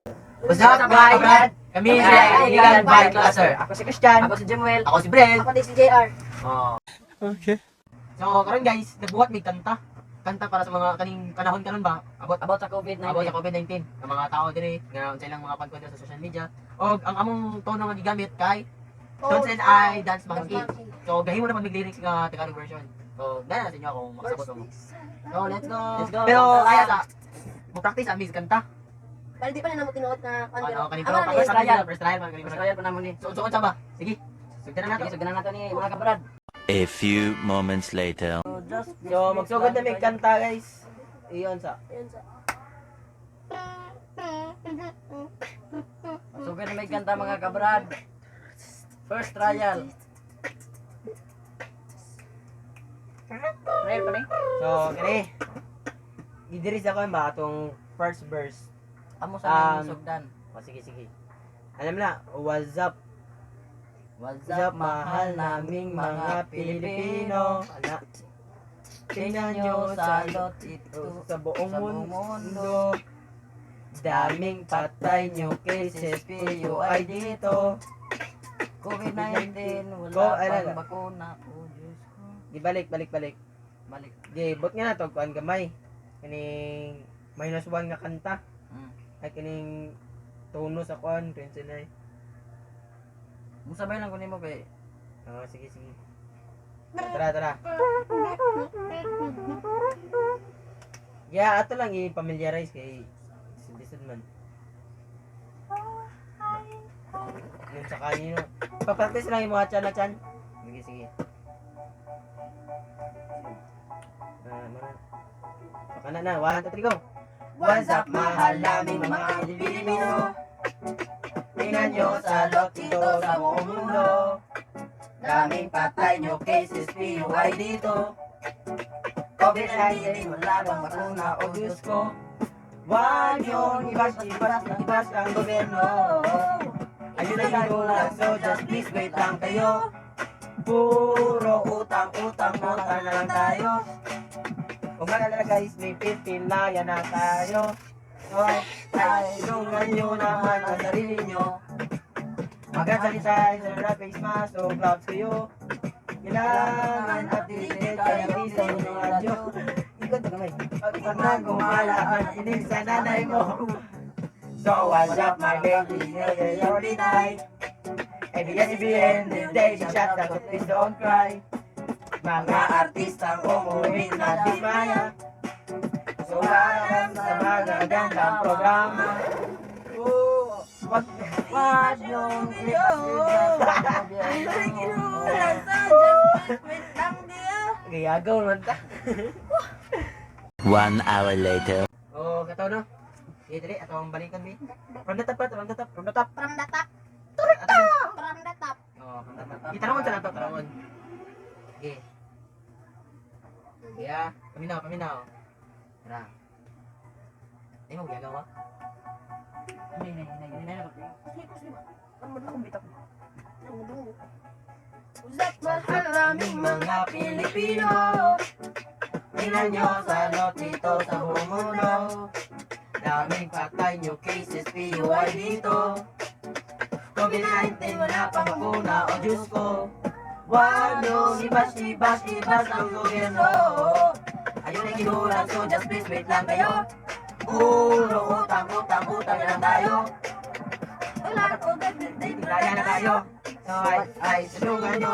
What's up, guys? Kami si Kaibigan Bike Classer. Ako si Christian. Ako si Jemuel. Ako si Brel. Ako din si JR. Oh. Okay. So, karon guys, nagbuhat may kanta. Kanta para sa mga kaning panahon karon ba? About sa COVID-19. About sa COVID-19. Ng mga tao dire nga unsay lang mga pagkwento sa social media. O ang among tono nga gigamit kay Tones and I Dance Monkey. So, gahimo na mag-lyrics nga Tagalog version. So, dala na sa inyo kung makasabot mo. So, let's go. Let's go. Pero kaya sa mo practice amis kanta. Bali di pa na namo tinuod na Ano kaning Ako na pero ni- first trial man kaning. Mas kaya pa naman ni. So, sa ba? Sige. Sugdan na Sige, nato. sugdan nato ni mga kabrad. A few moments later. So, magsugod na may kanta guys. Iyon sa. Ayun sa. Sugdan na may kanta mga kabrad. First trial. Trial pa ni? So, kani. Gidiris ako ba atong first verse. Amo sa Um, sugdan. O, sige, sige. Alam na, what's up? What's What's up, mahal naming mga Pilipino? Ana, tingnan nyo sa lot ito sa buong mundo. Daming patay nyo cases, PUI dito. COVID-19, Ko, wala ala, pang bakuna. Oh, Diyos ko. Di balik. Balik. Di, bot nga na to, kuan gamay. Kining -1 nga kanta. Ay kining tono sa kuan, pensilay. Musabay lang ko nimo kay Oo, sige. Tara. Yeah, ato lang i-familiarize kay Sindisan man. Yun sa kanino. Papractice lang yung mga chan na chan. Sige. Baka na. 1, 2, 3, go! What's up, mahal naming mga Pilipino? Tingnan nyo sa lot dito sa buong mundo. Daming patay nyo cases, PUI dito. COVID-19, wala bang bakuna, o Diyos ko. Huwag nyo ibas ang gobyerno. Ayun na tayo lang, so just please wait lang kayo. Puro utang na lang tayo. Kung malala guys, may 15 na yan na tayo. So, ay, tulungan nyo naman ang sarili nyo. Mag-sanitize, face mask, o gloves kayo. Kailangan updated kaya piso ng radyo. Ikot na kamay. Pag na gumala ang inig sa nanay mo. So what's up my baby, every night. ABS-CBN, this day she shot down, so please don't cry. Mga artistang umuwi na di maya. So alam sa magagandang programa. Wag yung gayagaw naman ta. 1 hour later. Oh, kataw no? Sige, dali, atong balikan mi. From the top. From the top. Atong, From the top. oh, from the top. Itanong sa nato, tanong. Sige. Yeah, paminaw. Tara. Ay mo gagawa. Mahal naming mga Pilipino. Tingnan nyo sa lot dito sa buong mundo. Daming patay nyo cases, PUI dito. COVID-19, wala pang bakuna, o Diyos ko. Huwag nyo ibas ang gobyerno. Ayun ay kinulang, so just please wait lang kayo. Puro utang na lang tayo. Kaya na tayo. So ay, tulungan nyo.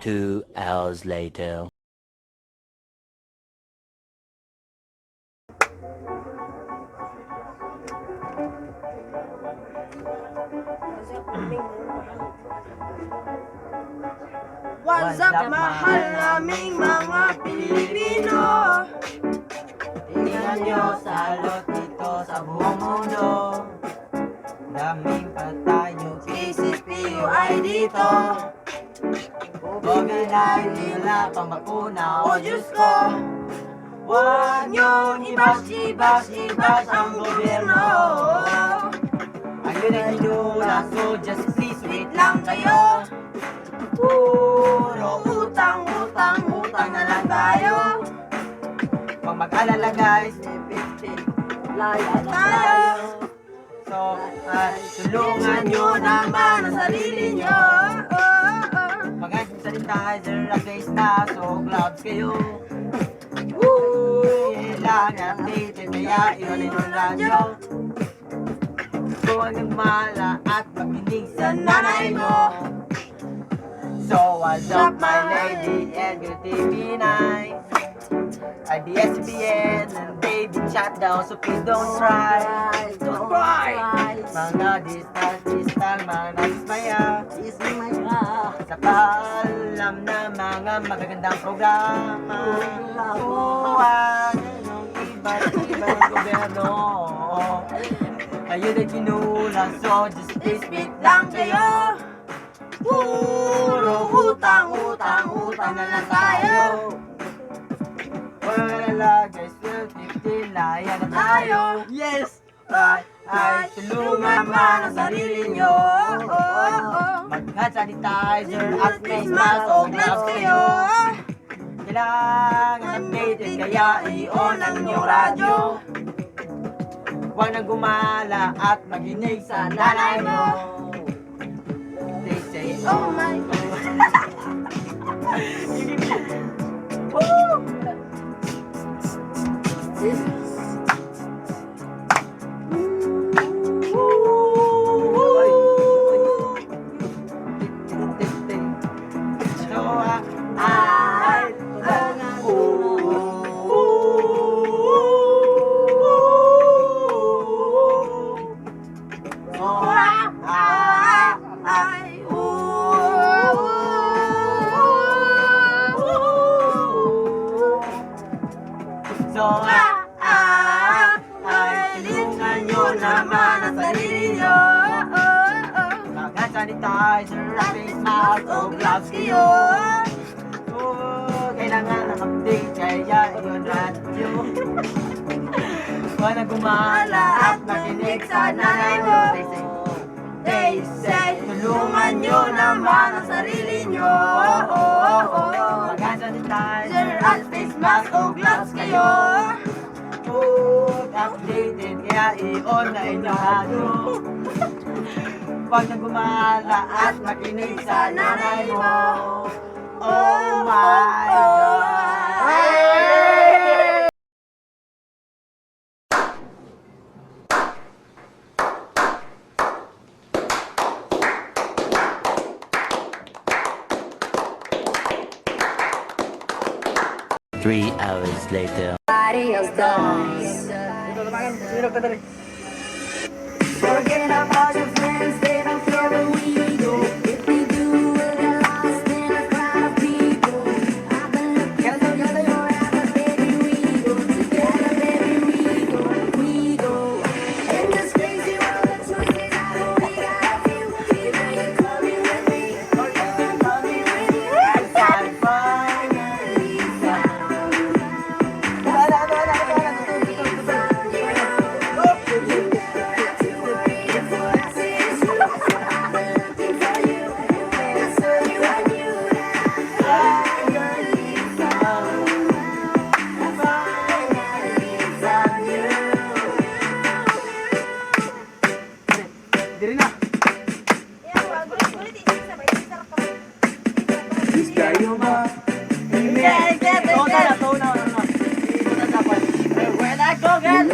2 hours later. What's up, mahal naming mga Pilipino? Tingnan nyo sa lot dito sa buong mundo. Daming patay nyo cases, PUI dito. COVID-19, wala pang bakuna, o Diyos ko. Huwag nyo ibas ang gobyerno. Ayun ang inulang, so just please wait lang kayo. Puro utang na lang tayo. Huwag mag-alala guys, laya tayo. naman ang sarili nyo. Mga sanitizer at face mask, so gloves kayo. Kailangan updated, kaya iunin ang radyo. Huwag nagmala at makinig sa nanay mo. So what's up my lady and your TV9? IBS-CBN and baby chat down, so please don't try. Don't cry. Mga distal, mga nasismaya. Sa paalam na mga magagandang programa. Huwag ng iba't ibang gobyerno. Kayo na ginulang, so just please speak lang kayo. Puro utang na lang tayo. Wala guys, 12-15 na yan na tayo. Yes! Ay, tulungan man ang sarili nyo. Mag-hand sanitizer at face mask o gloves kayo. Kailangan updated, kaya i-on ang inyong radyo. Huwag nang gumala at maginig sa nanay mo. They say, Oh my God. woo! So, ay, tulungan nyo naman ang sarili nyo. Mag-hand sanitizer, face mask, o gloves kayo. Kailangan ng update, kaya yun radyo. Huwag na gumala at makinig sa nanay mo. They say, tulungan nyo naman ang sarili nyo. Mag-hand sanitizer, Sir at face mask o gloves kayo. updated, kaya i-on na inyong radyo. Huwag na gumala at makinig sa nanay mo. Oh my God! 3 hours later. Forget about your friends, they don't care where we go. If we do, we'll get lost in a crowd of people. I've been looking for you forever, baby, we go together, baby, we go. In this crazy world of choices, I know we got a few. Either you're coming with me, or you're coming with you. Diri na. Kayo ba? When I go get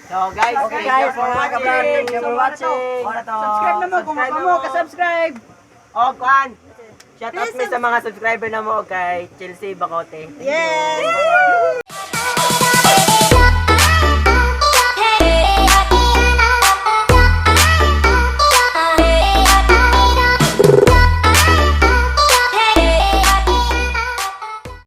So guys, Okay guys, mga kabrad, thank you for watching. Subscribe na mo kung mo ka-subscribe. O, kuan. Shout out mi sa mga subscriber na mo kay Chelsea Bacote. Yes!